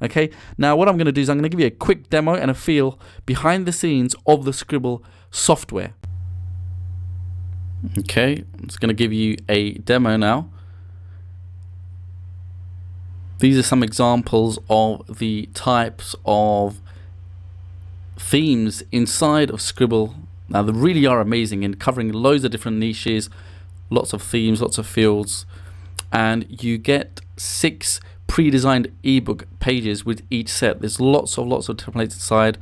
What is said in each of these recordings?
Okay, now what I'm going to do is I'm going to give you a quick demo and a feel behind the scenes of the Sqribble software. Okay, I'm just going to give you a demo now. These are some examples of the types of themes inside of Sqribble. Now they really are amazing in covering loads of different niches, lots of themes, lots of fields, and you get 6 pre-designed ebook pages with each set. There's lots of templates inside,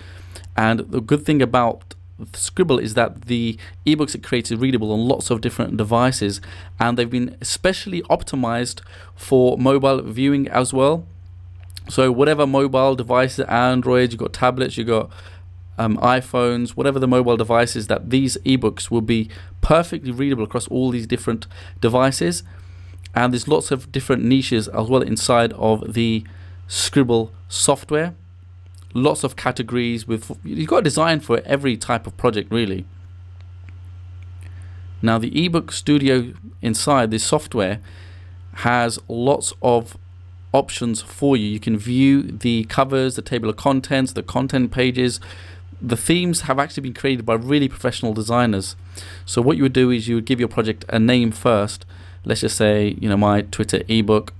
and the good thing about Sqribble is that the ebooks it creates is readable on lots of different devices, and they've been especially optimized for mobile viewing as well. So whatever mobile devices, Android, you've got tablets, you've got iPhones, whatever the mobile devices, that these ebooks will be perfectly readable across all these different devices. And there's lots of different niches as well inside of the Sqribble software. Lots of categories you've got a design for every type of project really. Now the Ebook Studio inside this software has lots of options for you. You can view the covers, the table of contents, the content pages. The themes have actually been created by really professional designers. So what you would do is you would give your project a name first. Let's just say, my Twitter ebook.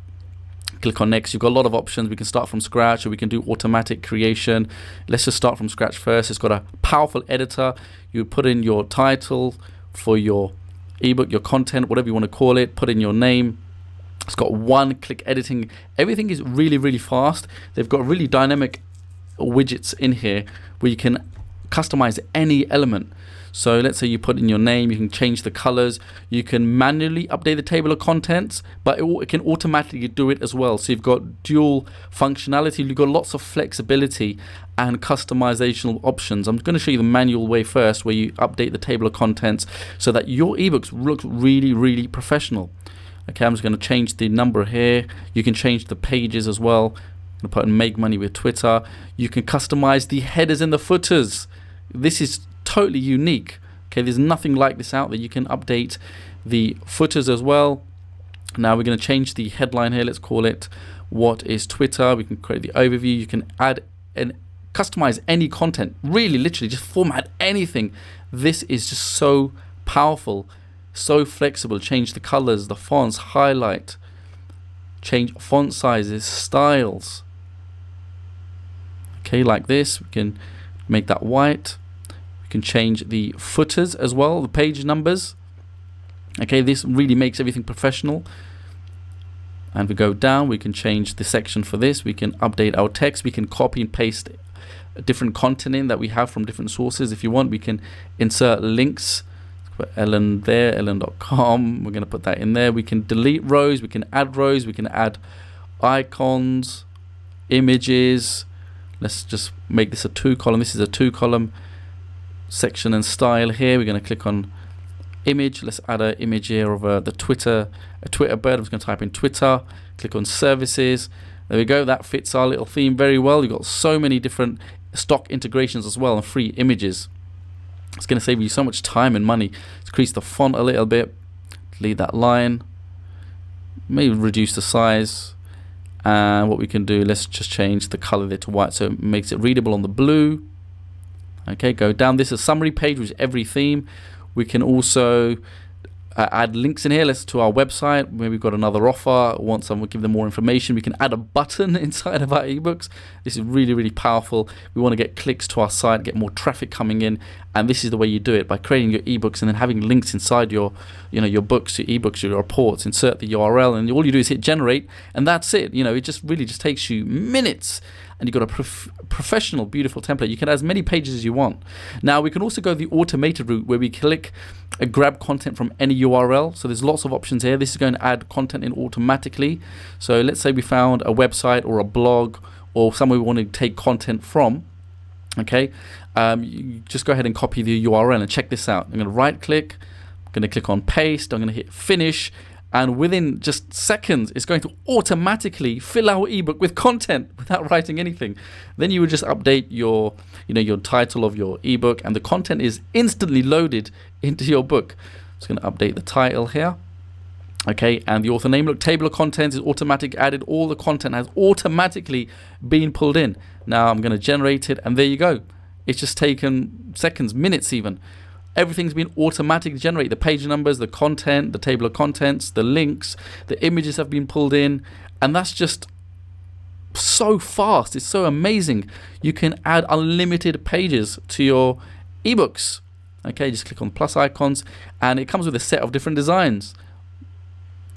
Click on next. You've got a lot of options. We can start from scratch, or we can do automatic creation. Let's just start from scratch first. It's got a powerful editor. You put in your title for your ebook, your content, whatever you want to call it. Put in your name. It's got one-click editing. Everything is really, really fast. They've got really dynamic widgets in here where you can customize any element. So let's say you put in your name, you can change the colors, you can manually update the table of contents, but it can automatically do it as well. So you've got dual functionality, you've got lots of flexibility and customizational options. I'm going to show you the manual way first, where you update the table of contents so that your ebooks look really, really professional. Okay, I'm just going to change the number here. You can change the pages as well. I'm going to put in make money with Twitter. You can customize the headers and the footers. This is totally unique. Okay, there's nothing like this out there. You can update the footers as well. Now we're going to change the headline here. Let's call it "What is Twitter?" We can create the overview. You can add and customize any content. Really, literally, just format anything. This is just so powerful, so flexible. Change the colors, the fonts, highlight, change font sizes, styles. Okay, like this. We can make that white. Can change the footers as well, the page numbers. Okay, this really makes everything professional. And we go down, we can change the section for this. We can update our text. We can copy and paste different content in that we have from different sources. If you want, we can insert links. Put Ellen there, ellen.com. We're going to put that in there. We can delete rows, we can add rows, we can add icons, images. Let's just make this a 2-column. This is a 2-column section and style here. We're going to click on image. Let's add an image here of a Twitter bird. I'm just going to type in Twitter. Click on services. There we go. That fits our little theme very well. You've got so many different stock integrations as well and free images. It's going to save you so much time and money. Let's increase the font a little bit. Delete that line. Maybe reduce the size. And what we can do, let's just change the color there to white so it makes it readable on the blue. Okay, go down. This is a summary page with every theme. We can also add links in here. Let's to our website where we've got another offer. Want someone give them more information. We can add a button inside of our ebooks. This is really, really powerful. We want to get clicks to our site, get more traffic coming in, and this is the way you do it, by creating your ebooks and then having links inside your your books, your ebooks, your reports. Insert the URL, and all you do is hit generate, and that's it. It just really just takes you minutes. And you've got a professional, beautiful template. You can add as many pages as you want. Now, we can also go the automated route where we click and grab content from any URL. So there's lots of options here. This is going to add content in automatically. So let's say we found a website or a blog or somewhere we want to take content from. Okay, you just go ahead and copy the URL and check this out. I'm going to right click. I'm going to click on paste. I'm going to hit finish. And within just seconds, it's going to automatically fill our ebook with content without writing anything. Then you would just update your, your title of your ebook, and the content is instantly loaded into your book. Just going to update the title here. Okay, and the author name, look, table of contents is automatic added. All the content has automatically been pulled in. Now I'm going to generate it, and there you go. It's just taken seconds, minutes even. Everything's been automatically generated. The page numbers, the content, the table of contents, the links, the images have been pulled in, and that's just so fast. It's so amazing. You can add unlimited pages to your ebooks. Okay, just click on plus icons, and it comes with a set of different designs.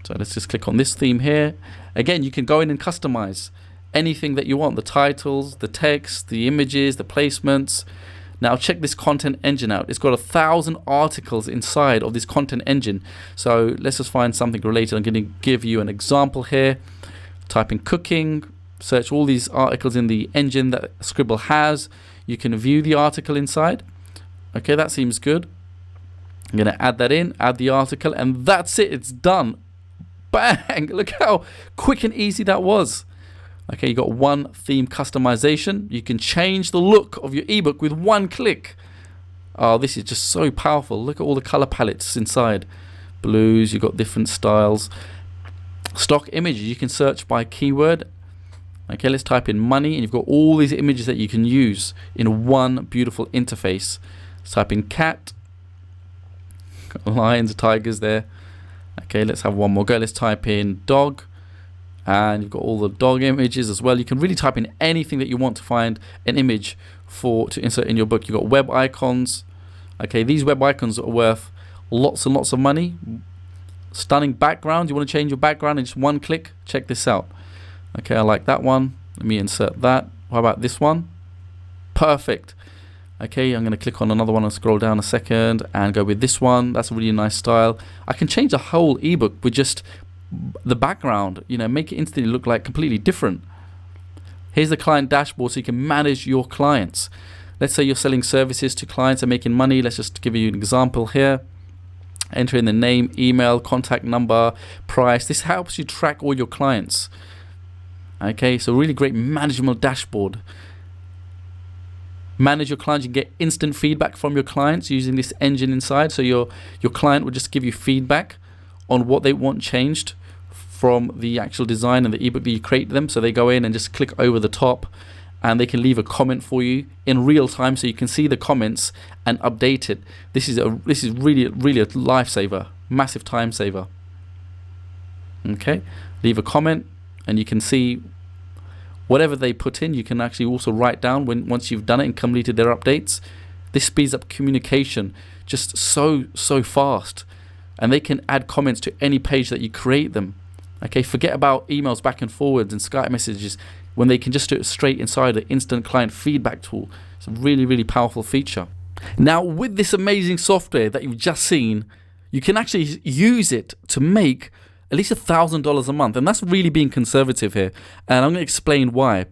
So let's just click on this theme here. Again, you can go in and customize anything that you want, the titles, the text, the images, the placements. Now check this content engine out. It's got 1,000 articles inside of this content engine. So let's just find something related. I'm going to give you an example here. Type in cooking, search all these articles in the engine that Sqribble has. You can view the article inside. Okay, that seems good. I'm going to add that in, add the article, and that's it. It's done. Bang! Look how quick and easy that was. Okay, you got one theme customization. You can change the look of your ebook with one click. Oh, this is just so powerful. Look at all the color palettes inside. Blues, you've got different styles. Stock images, you can search by keyword. Okay, let's type in money, and you've got all these images that you can use in one beautiful interface. Let's type in cat. Got lions, tigers there. Okay, let's have one more go. Let's type in dog, and you've got all the dog images as well. You can really type in anything that you want to find an image to insert in your book. You've got web icons. Okay, these web icons are worth lots and lots of money. Stunning background. You want to change your background in just one click? Check this out. Okay, I like that one. Let me insert that. How about this one? Perfect. Okay, I'm going to click on another one and scroll down a second and go with this one. That's a really nice style. I can change the whole ebook with just the background, you know, make it instantly look like completely different. Here's the client dashboard, so you can manage your clients. Let's say you're selling services to clients and making money. Let's just give you an example here. Enter in the name, email, contact number, price. This helps you track all your clients. Okay, so really great management dashboard. Manage your clients. You get instant feedback from your clients using this engine inside. So your client will just give you feedback on what they want changed from the actual design and the ebook that you create them. So they go in and just click over the top, and they can leave a comment for you in real time, so you can see the comments and update it. This is really a lifesaver, massive time saver. Okay, leave a comment, and you can see whatever they put in. You can actually also write down once you've done it and completed their updates. This speeds up communication just so fast, and they can add comments to any page that you create them. Okay, forget about emails back and forwards and Skype messages when they can just do it straight inside the instant client feedback tool. It's a really powerful feature. Now, with this amazing software that you've just seen, you can actually use it to make at least $1,000 a month, and that's really being conservative here, and I'm going to explain why.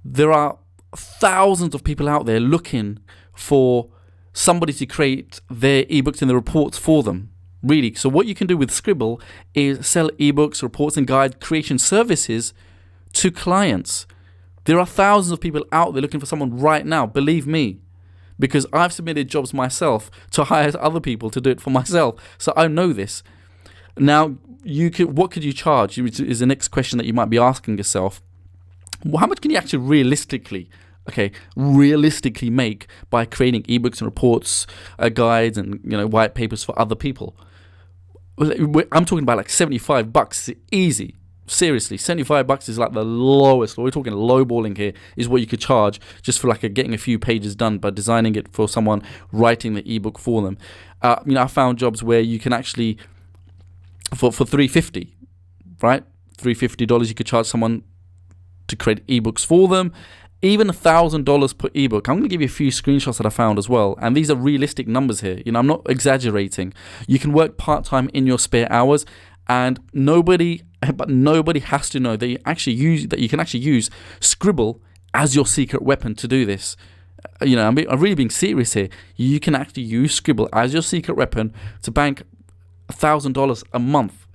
There are thousands of people out there looking for somebody to create their ebooks and the reports for them, really. So what you can do with Sqribble is sell ebooks, reports, and guide creation services to clients. There are thousands of people out there looking for someone right now, believe me, because I've submitted jobs myself to hire other people to do it for myself, so I know this. Now, what could you charge is the next question that you might be asking yourself. Well, how much can you actually realistically make by creating ebooks and reports, guides, and white papers for other people? I'm talking about like $75, easy. Seriously, $75 is like the lowest. We're talking lowballing here is what you could charge just for getting a few pages done by designing it for someone writing the ebook for them. I found jobs where you can actually for $350, right? $350 you could charge someone to create ebooks for them. Even $1,000 per ebook. I'm going to give you a few screenshots that I found as well, and these are realistic numbers here. I'm not exaggerating. You can work part-time in your spare hours, and nobody has to know that you can actually use Sqribble as your secret weapon to do this. I'm really being serious here. You can actually use Sqribble as your secret weapon to bank $1,000 a month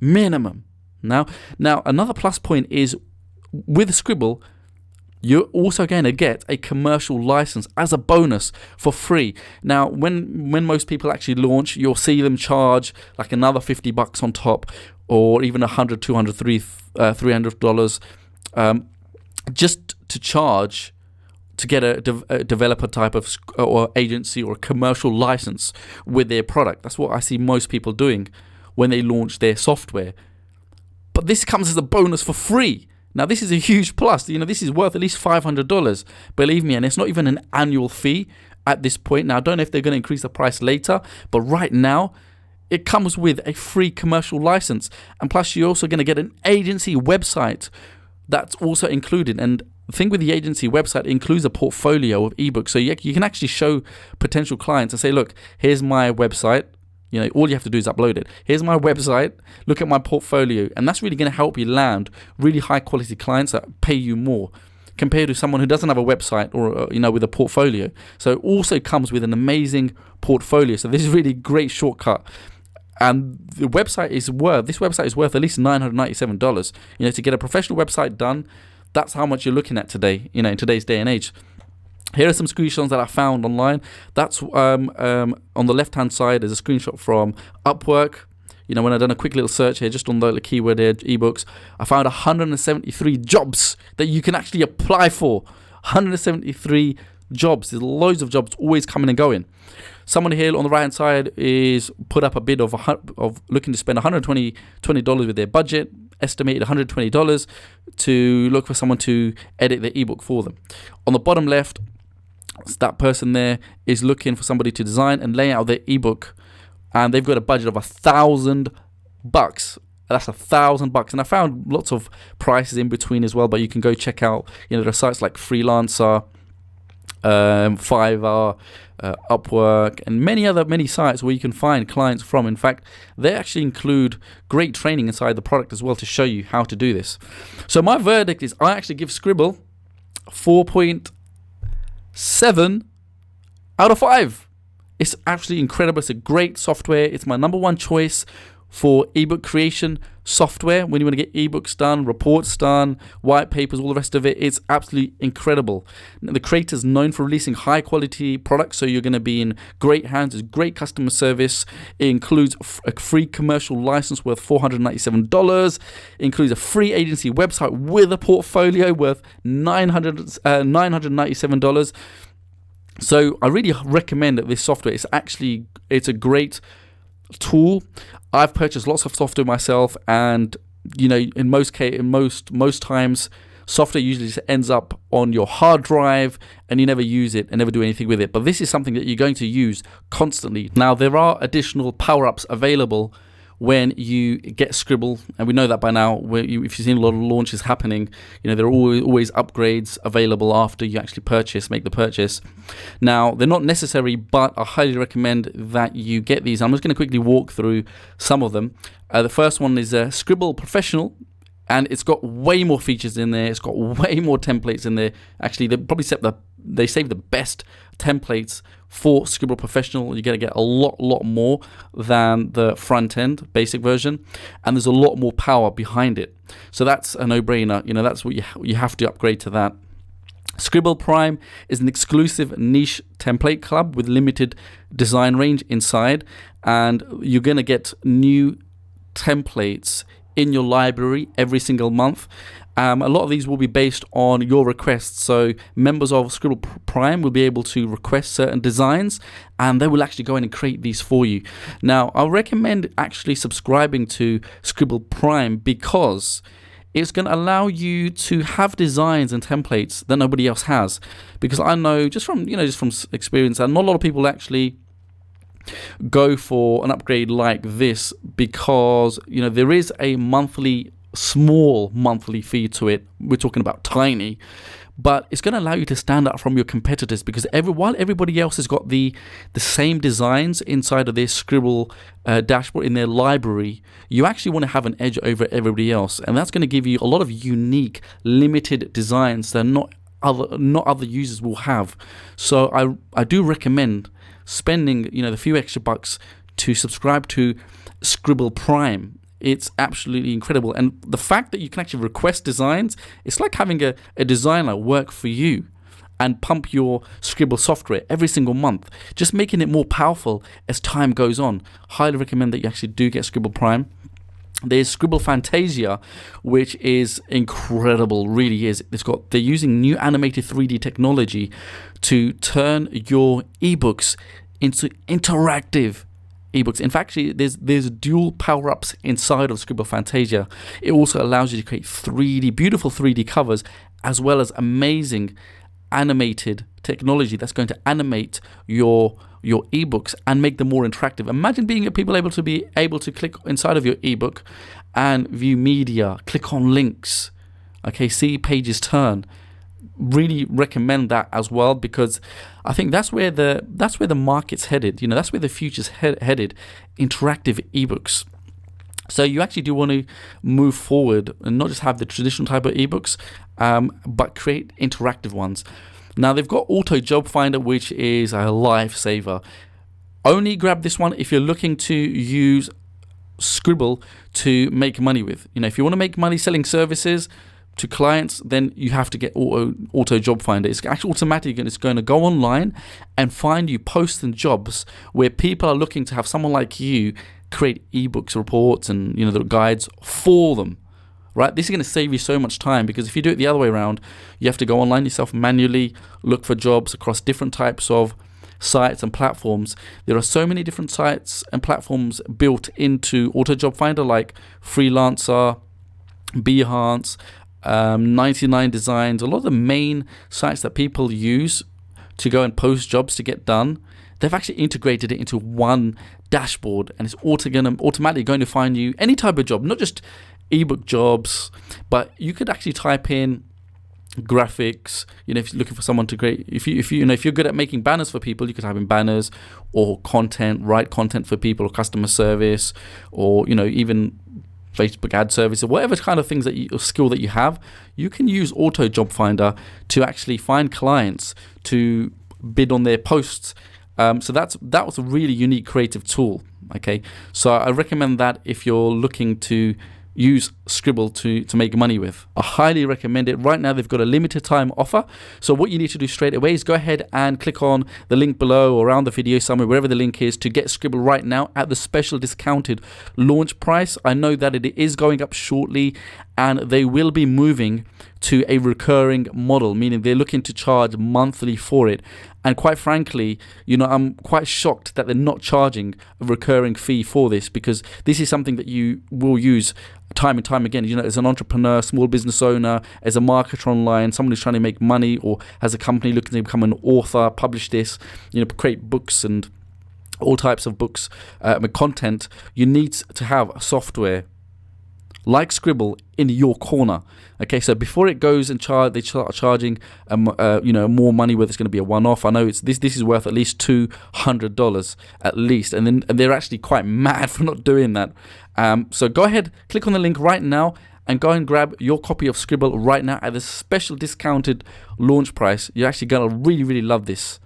minimum. Now another plus point is with Sqribble, you're also going to get a commercial license as a bonus for free. Now, when most people actually launch, you'll see them charge like another $50 on top, or even $100, $200, $300, just to charge to get a developer type of or agency or commercial license with their product. That's what I see most people doing when they launch their software. But this comes as a bonus for free. Now, this is a huge plus. This is worth at least $500. Believe me, and it's not even an annual fee at this point. Now, I don't know if they're going to increase the price later, but right now, it comes with a free commercial license. And plus, you're also going to get an agency website that's also included. And the thing with the agency website, it includes a portfolio of ebooks. So you can actually show potential clients and say, look, here's my website. All you have to do is upload it. Here's my website. Look at my portfolio. And that's really going to help you land really high quality clients that pay you more compared to someone who doesn't have a website or, with a portfolio. So it also comes with an amazing portfolio. So this is really a great shortcut. And this website is worth at least $997. To get a professional website done, that's how much you're looking at today, in today's day and age. Here are some screenshots that I found online. That's on the left-hand side is a screenshot from Upwork. When I've done a quick little search here, just on the keyword there, ebooks, I found 173 jobs that you can actually apply for. 173 jobs. There's loads of jobs always coming and going. Someone here on the right-hand side is put up a bid of looking to spend $120 with their budget, estimated $120 to look for someone to edit the ebook for them. On the bottom left, that person there is looking for somebody to design and lay out their ebook, and they've got a budget of $1,000. That's $1,000, and I found lots of prices in between as well. But you can go check out, there are sites like Freelancer, Fiverr, Upwork, and many sites where you can find clients from. In fact, they actually include great training inside the product as well to show you how to do this. So my verdict is I actually give Sqribble 4.7 out of 5. It's absolutely incredible. It's a great software. It's my number one choice for ebook creation software. When you want to get ebooks done, reports done, white papers, all the rest of it, it's absolutely incredible. The creator's known for releasing high quality products, so you're going to be in great hands. It's great customer service. It includes a free commercial license worth $497. It includes a free agency website with a portfolio worth $997. So I really recommend that this software. It's a great tool. I've purchased lots of software myself, and in most times software usually just ends up on your hard drive and you never use it and never do anything with it. But this is something that you're going to use constantly. Now, there are additional power-ups available when you get Sqribble, and we know that by now. If you've seen a lot of launches happening, there are always upgrades available after you actually make the purchase. Now, they're not necessary, but I highly recommend that you get these. I'm just going to quickly walk through some of them. The first one is Sqribble Professional, and it's got way more features in there. It's got way more templates in there. Actually, they save the best templates for Sqribble Professional. You're going to get a lot more than the front end basic version, and there's a lot more power behind it. So that's a no-brainer. That's what you have to upgrade to that. Sqribble Prime is an exclusive niche template club with limited design range inside, and you're going to get new templates in your library every single month. A lot of these will be based on your requests. So members of Sqribble Prime will be able to request certain designs, and they will actually go in and create these for you. Now, I recommend actually subscribing to Sqribble Prime because it's going to allow you to have designs and templates that nobody else has. Because I know just from experience, and not a lot of people actually go for an upgrade like this, because there is a small monthly fee to it. We're talking about tiny, but it's going to allow you to stand out from your competitors, because while everybody else has got the same designs inside of their Sqribble dashboard in their library, you actually want to have an edge over everybody else, and that's going to give you a lot of unique, limited designs that not other users will have. So I do recommend spending the few extra bucks to subscribe to Sqribble Prime. It's absolutely incredible. And the fact that you can actually request designs, it's like having a designer work for you and pump your Sqribble software every single month, just making it more powerful as time goes on. Highly recommend that you actually do get Sqribble Prime. There's Sqribble Fantasia, which is incredible, really is. They're using new animated 3D technology to turn your ebooks into interactive ebooks. In fact, there's dual power-ups inside of Sqribble Fantasia. It also allows you to create beautiful 3D covers, as well as amazing animated technology that's going to animate your ebooks and make them more interactive. Imagine being able to click inside of your ebook and view media, click on links, okay, see pages turn. Really recommend that as well, because I think that's where the market's headed. That's where the future's headed. Interactive ebooks. So you actually do want to move forward and not just have the traditional type of ebooks, but create interactive ones. Now they've got Auto Job Finder, which is a lifesaver. Only grab this one if you're looking to use Sqribble to make money with. If you want to make money selling services to clients, then you have to get Auto Job Finder. It's actually automatic, and it's going to go online and find you posts and jobs where people are looking to have someone like you create ebooks, reports, and the guides for them. Right? This is going to save you so much time, because if you do it the other way around, you have to go online yourself, manually look for jobs across different types of sites and platforms. There are so many different sites and platforms built into Auto Job Finder, like Freelancer, Behance, 99 Designs. A lot of the main sites that people use to go and post jobs to get done, they've actually integrated it into one dashboard, and it's automatically going to find you any type of job, not just ebook jobs, but you could actually type in graphics. If you're looking for someone to create, if you're good at making banners for people, you could type in banners, or write content for people, or customer service, or even Facebook ad service, or whatever kind of things or skill that you have. You can use Auto Job Finder to actually find clients to bid on their posts. So that was a really unique creative tool. Okay, so I recommend that if you're looking to use Sqribble to make money with. I highly recommend it. Right now they've got a limited time offer, so what you need to do straight away is go ahead and click on the link below or around the video somewhere, wherever the link is, to get Sqribble right now at the special discounted launch price. I know that it is going up shortly, and they will be moving to a recurring model, meaning they're looking to charge monthly for it. And quite frankly, I'm quite shocked that they're not charging a recurring fee for this, because this is something that you will use time and time again. As an entrepreneur, small business owner, as a marketer online, someone who's trying to make money, or has a company looking to become an author, publish this, create books and all types of books, content, you need to have a software like Sqribble in your corner. Okay, so before it goes and they start charging more money, whether it's going to be a one-off. I know this is worth at least $200 at least, and they're actually quite mad for not doing that. So go ahead, click on the link right now, and go and grab your copy of Sqribble right now at the special discounted launch price. You're actually going to really, really love this.